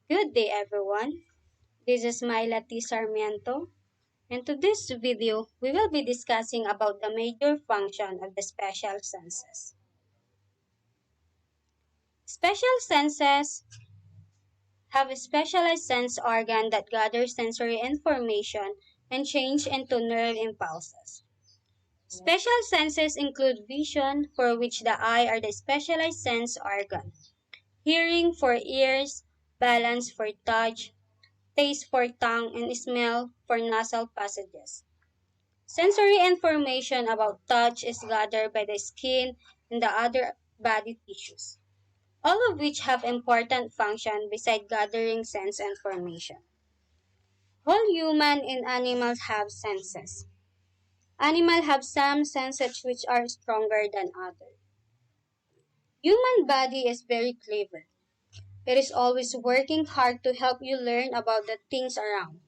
Good day, everyone. This is Myla T. Sarmiento, and to this video, we will be discussing about the major function of the special senses. Special senses have a specialized sense organ that gathers sensory information and change into nerve impulses. Special senses include vision, for which the eye are the specialized sense organ, hearing for ears, balance for touch, taste for tongue, and smell for nasal passages. Sensory information about touch is gathered by the skin and the other body tissues, all of which have important function beside gathering sense information. All human and animals have senses. Animals have some senses which are stronger than others. Human body is very clever. It is always working hard to help you learn about the things around.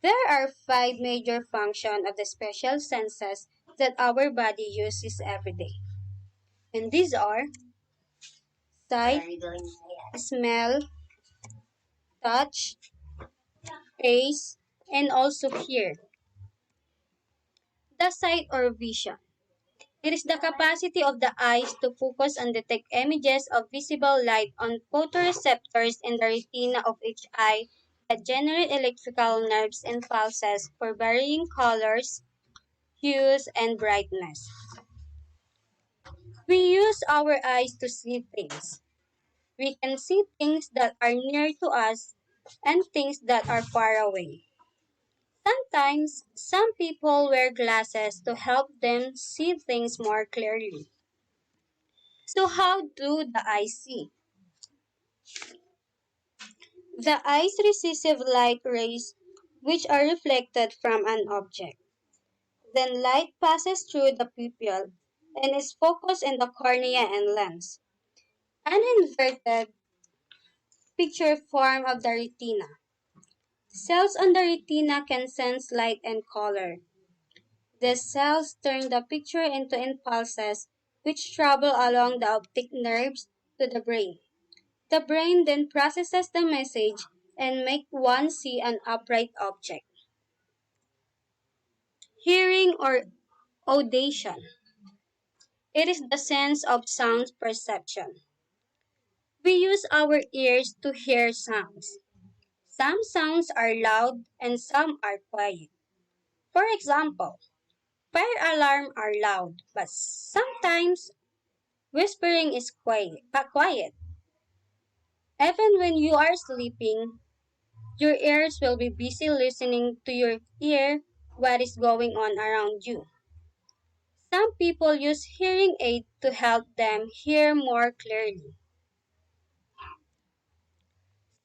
There are five major functions of the special senses that our body uses every day. And these are sight, smell, touch, taste, and also hear. The sight or vision. It is the capacity of the eyes to focus and detect images of visible light on photoreceptors in the retina of each eye that generate electrical nerves and pulses for varying colors, hues, and brightness. We use our eyes to see things. We can see things that are near to us and things that are far away. Sometimes, some people wear glasses to help them see things more clearly. So, how do the eyes see? The eyes receive light rays which are reflected from an object. Then light passes through the pupil and is focused in the cornea and lens. An inverted picture form of the retina. Cells on the retina can sense light and color. These cells turn the picture into impulses which travel along the optic nerves to the brain. The brain then processes the message and makes one see an upright object. Hearing or audition. It is the sense of sound perception. We use our ears to hear sounds. Some sounds are loud and some are quiet. For example, fire alarms are loud, but sometimes whispering is quiet. Even when you are sleeping, your ears will be busy listening to your ear what is going on around you. Some people use hearing aid to help them hear more clearly.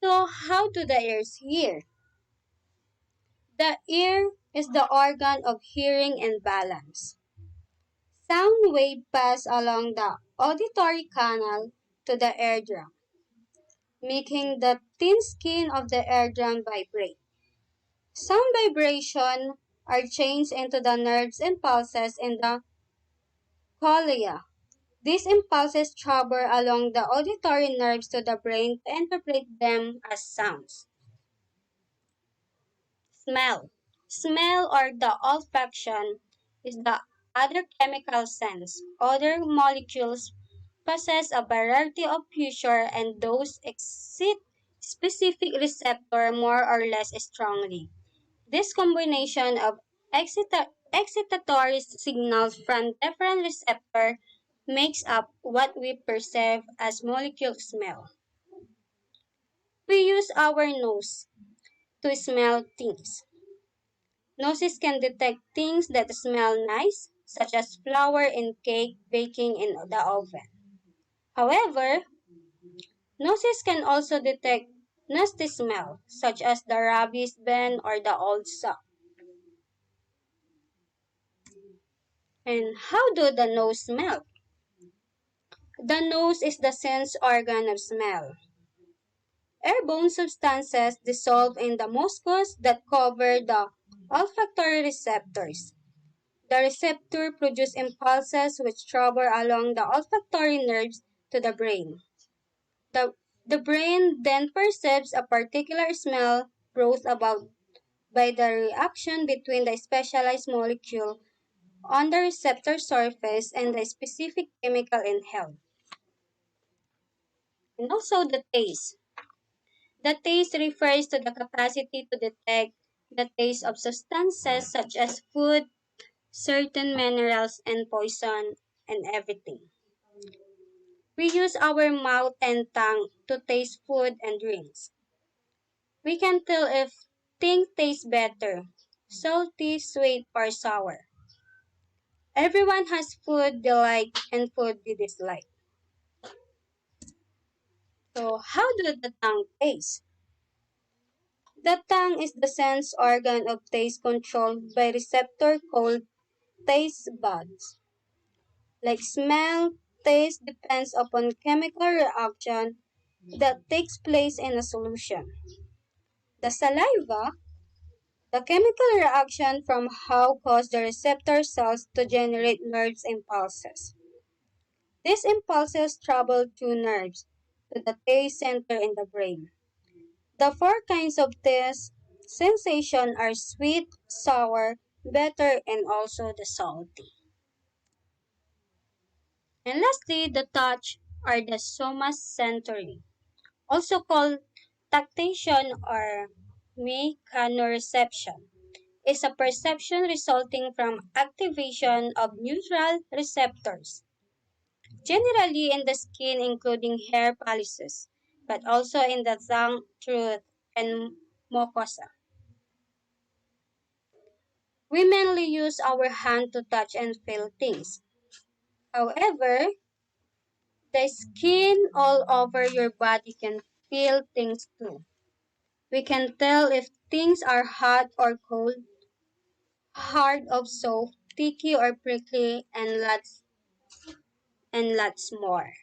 So how do the ears hear? The ear is the organ of hearing and balance. Sound wave pass along the auditory canal to the eardrum, making the thin skin of the eardrum vibrate. Sound vibration are changed into the nerves impulses in the cochlea. These impulses travel along the auditory nerves to the brain to interpret them as sounds. Smell. Smell or the olfaction is the other chemical sense. Other molecules possess a variety of pressure and those excite specific receptor more or less strongly. This combination of excitatory signals from different receptors makes up what we perceive as molecule smell. We use our nose to smell things. Noses can detect things that smell nice, such as flour in cake baking in the oven. However, noses can also detect nasty smell, such as the rubbish bin or the old sock. And how do the nose smell? The nose is the sense organ of smell. Airborne substances dissolve in the mucus that cover the olfactory receptors. The receptor produce impulses which travel along the olfactory nerves to the brain. The The brain then perceives a particular smell brought about by the reaction between the specialized molecule on the receptor surface and the specific chemical inhaled. And also the taste. The taste refers to the capacity to detect the taste of substances such as food, certain minerals, and poison, and everything. We use our mouth and tongue to taste food and drinks. We can tell if things taste better, salty, sweet, or sour. Everyone has food they like and food they dislike. So, how does the tongue taste? The tongue is the sense organ of taste controlled by receptor called taste buds. Like smell, taste depends upon chemical reaction that takes place in a solution. The saliva, the chemical reaction from how cause the receptor cells to generate nerves impulses. These impulses travel through nerves to the taste center in the brain. The four kinds of taste sensation are sweet, sour, bitter, and also the salty. And lastly, the touch or the somasensory, also called tactation or mechanoreception, is a perception resulting from activation of neutral receptors, generally in the skin including hair follicles, but also in the tongue, throat, and mucosa. We mainly use our hand to touch and feel things. However, the skin all over your body can feel things too. We can tell if things are hot or cold, hard or soft, sticky or prickly, and lots more.